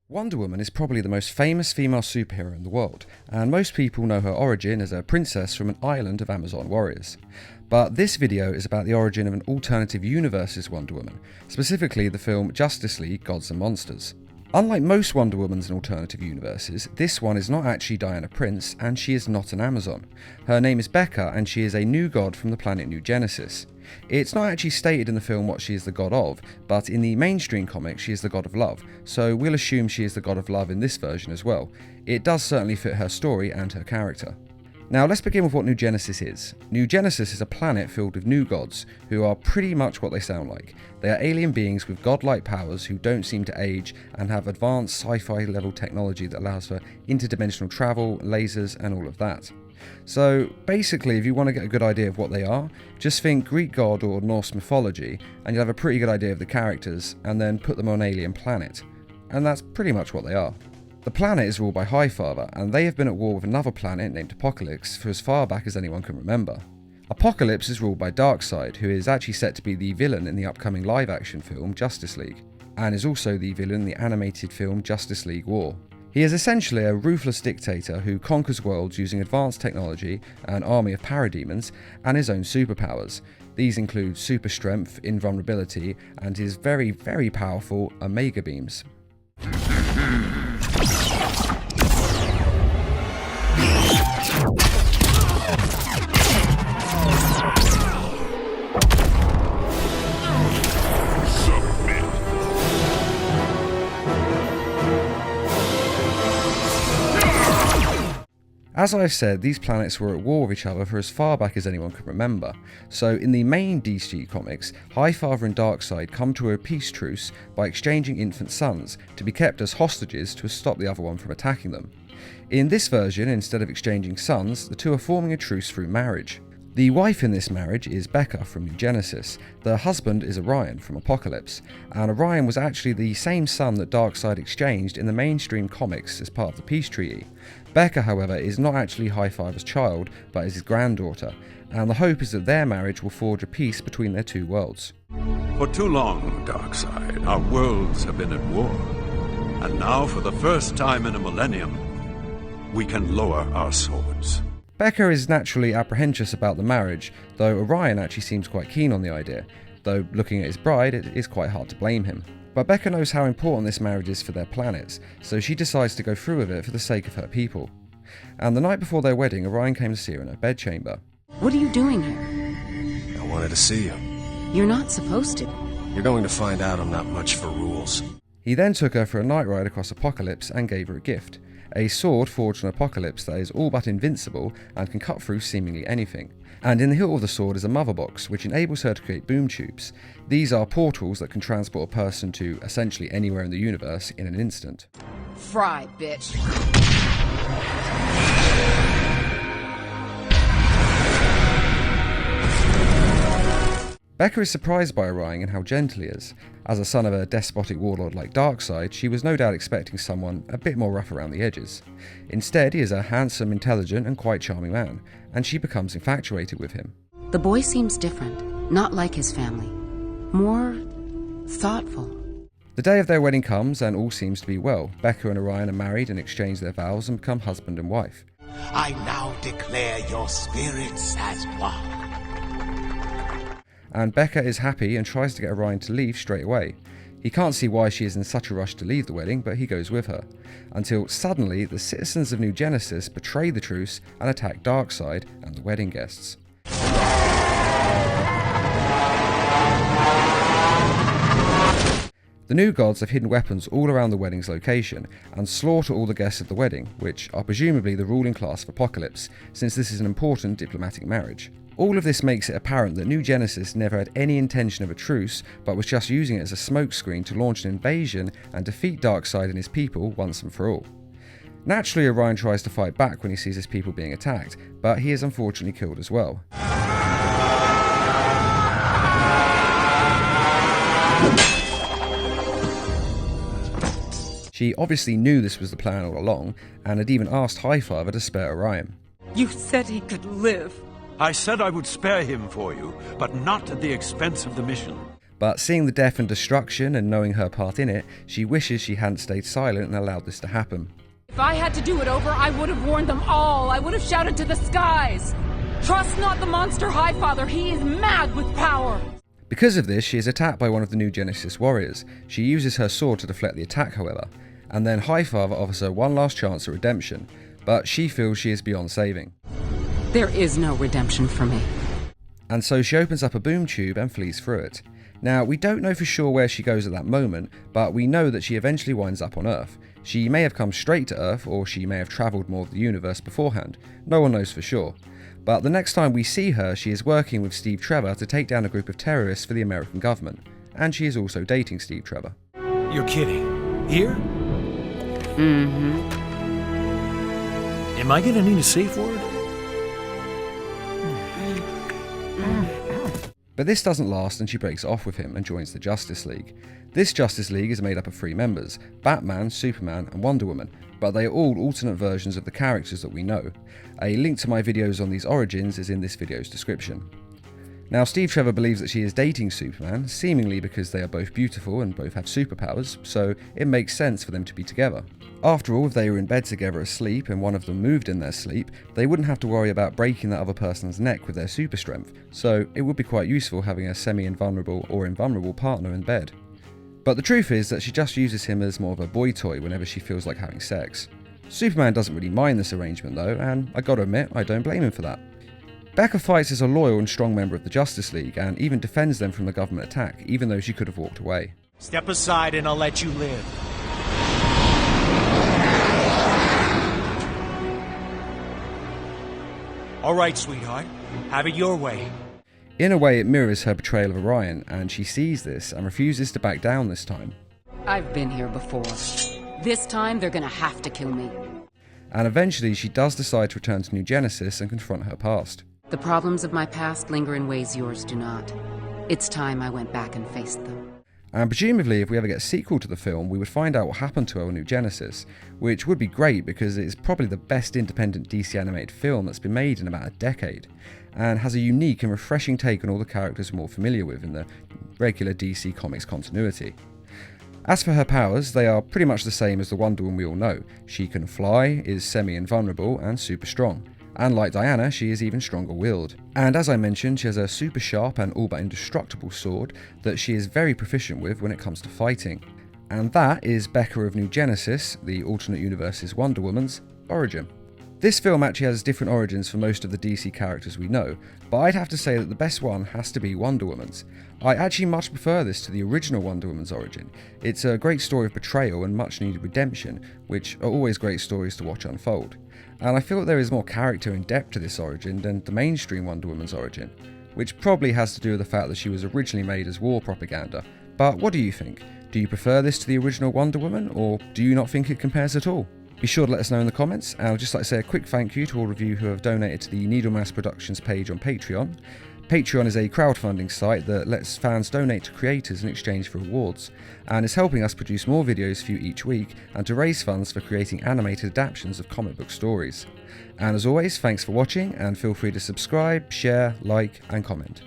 Wonder Woman is probably the most famous female superhero in the world, and most people know her origin as a princess from an island of Amazon warriors. But this video is about the origin of an alternative universe's Wonder Woman, specifically the film Justice League: Gods and Monsters. Unlike most Wonder Womans in alternative universes, this one is not actually Diana Prince, and she is not an Amazon. Her name is Bekka, and she is a new god from the planet New Genesis. It's not actually stated in the film what she is the god of, but in the mainstream comics she is the god of love, so we'll assume she is the god of love in this version as well. It does certainly fit her story and her character. Now let's begin with what New Genesis is. New Genesis is a planet filled with new gods, who are pretty much what they sound like. They are alien beings with godlike powers who don't seem to age and have advanced sci-fi level technology that allows for interdimensional travel, lasers and all of that. So basically, if you want to get a good idea of what they are, just think Greek god or Norse mythology and you'll have a pretty good idea of the characters, and then put them on an alien planet. And that's pretty much what they are. The planet is ruled by Highfather, and they have been at war with another planet named Apocalypse for as far back as anyone can remember. Apocalypse is ruled by Darkseid, who is actually set to be the villain in the upcoming live-action film Justice League, and is also the villain in the animated film Justice League War. He is essentially a ruthless dictator who conquers worlds using advanced technology, an army of parademons, and his own superpowers. These include super strength, invulnerability, and his very, very powerful Omega beams. As I've said, these planets were at war with each other for as far back as anyone can remember. So in the main DC comics, Highfather and Darkseid come to a peace truce by exchanging infant sons to be kept as hostages to stop the other one from attacking them. In this version, instead of exchanging sons, the two are forming a truce through marriage. The wife in this marriage is Bekka from New Genesis. The husband is Orion from Apocalypse, and Orion was actually the same son that Darkseid exchanged in the mainstream comics as part of the peace treaty. Bekka, however, is not actually Highfather's child, but is his granddaughter, and the hope is that their marriage will forge a peace between their two worlds. For too long, Darkseid, our worlds have been at war, and now for the first time in a millennium, we can lower our swords. Bekka is naturally apprehensive about the marriage, though Orion actually seems quite keen on the idea, though looking at his bride it is quite hard to blame him. But Bekka knows how important this marriage is for their planets, so she decides to go through with it for the sake of her people. And the night before their wedding, Orion came to see her in her bedchamber. What are you doing here? I wanted to see you. You're not supposed to. You're going to find out I'm not much for rules. He then took her for a night ride across Apocalypse and gave her a gift. A sword forged on Apocalypse that is all but invincible and can cut through seemingly anything. And in the hilt of the sword is a mother box, which enables her to create boom tubes. These are portals that can transport a person to essentially anywhere in the universe in an instant. Fry, bitch. Bekka is surprised by Orion and how gentle he is. As a son of a despotic warlord like Darkseid, she was no doubt expecting someone a bit more rough around the edges. Instead, he is a handsome, intelligent and quite charming man, and she becomes infatuated with him. The boy seems different, not like his family. More thoughtful. The day of their wedding comes and all seems to be well. Bekka and Orion are married and exchange their vows and become husband and wife. I now declare your spirits as one. And Bekka is happy and tries to get Orion to leave straight away. He can't see why she is in such a rush to leave the wedding, but he goes with her. Until suddenly, the citizens of New Genesis betray the truce and attack Darkseid and the wedding guests. The new gods have hidden weapons all around the wedding's location and slaughter all the guests at the wedding, which are presumably the ruling class of Apocalypse, since this is an important diplomatic marriage. All of this makes it apparent that New Genesis never had any intention of a truce, but was just using it as a smokescreen to launch an invasion and defeat Darkseid and his people once and for all. Naturally, Orion tries to fight back when he sees his people being attacked, but he is unfortunately killed as well. She obviously knew this was the plan all along, and had even asked Highfather to spare Orion. You said he could live. I said I would spare him for you, but not at the expense of the mission. But seeing the death and destruction and knowing her part in it, she wishes she hadn't stayed silent and allowed this to happen. If I had to do it over, I would have warned them all. I would have shouted to the skies. Trust not the monster Highfather, he is mad with power. Because of this, she is attacked by one of the New Genesis warriors. She uses her sword to deflect the attack, however, and then Highfather offers her one last chance at redemption, but she feels she is beyond saving. There is no redemption for me. And so she opens up a boom tube and flees through it. Now, we don't know for sure where she goes at that moment, but we know that she eventually winds up on Earth. She may have come straight to Earth, or she may have travelled more of the universe beforehand. No one knows for sure. But the next time we see her, she is working with Steve Trevor to take down a group of terrorists for the American government. And she is also dating Steve Trevor. You're kidding. Here? Mm-hmm. Am I gonna need a safe word? But this doesn't last and she breaks it off with him and joins the Justice League. This Justice League is made up of 3 members, Batman, Superman and Wonder Woman, but they are all alternate versions of the characters that we know. A link to my videos on these origins is in this video's description. Now, Steve Trevor believes that she is dating Superman, seemingly because they are both beautiful and both have superpowers, so it makes sense for them to be together. After all, if they were in bed together asleep and one of them moved in their sleep, they wouldn't have to worry about breaking that other person's neck with their super strength, so it would be quite useful having a semi-invulnerable or invulnerable partner in bed. But the truth is that she just uses him as more of a boy toy whenever she feels like having sex. Superman doesn't really mind this arrangement though, and I gotta admit, I don't blame him for that. Bekka fights as a loyal and strong member of the Justice League and even defends them from the government attack, even though she could have walked away. Step aside and I'll let you live. Alright, sweetheart. Have it your way. In a way, it mirrors her betrayal of Orion, and she sees this and refuses to back down this time. I've been here before. This time they're gonna have to kill me. And eventually she does decide to return to New Genesis and confront her past. The problems of my past linger in ways yours do not. It's time I went back and faced them. And presumably, if we ever get a sequel to the film, we would find out what happened to her in New Genesis, which would be great because it's probably the best independent DC animated film that's been made in about a decade, and has a unique and refreshing take on all the characters we're more familiar with in the regular DC Comics continuity. As for her powers, they are pretty much the same as the Wonder Woman we all know. She can fly, is semi-invulnerable, and super strong. And like Diana, she is even stronger willed. And as I mentioned, she has a super sharp and all but indestructible sword that she is very proficient with when it comes to fighting. And that is Bekka of New Genesis, the alternate universe's Wonder Woman's origin. This film actually has different origins for most of the DC characters we know, but I'd have to say that the best one has to be Wonder Woman's. I actually much prefer this to the original Wonder Woman's origin. It's a great story of betrayal and much needed redemption, which are always great stories to watch unfold. And I feel that there is more character and depth to this origin than the mainstream Wonder Woman's origin, which probably has to do with the fact that she was originally made as war propaganda. But what do you think? Do you prefer this to the original Wonder Woman, or do you not think it compares at all? Be sure to let us know in the comments, and I'd just like to say a quick thank you to all of you who have donated to the Needlemass Productions page on Patreon. Patreon is a crowdfunding site that lets fans donate to creators in exchange for awards, and is helping us produce more videos for you each week and to raise funds for creating animated adaptations of comic book stories. And as always, thanks for watching, and feel free to subscribe, share, like and comment.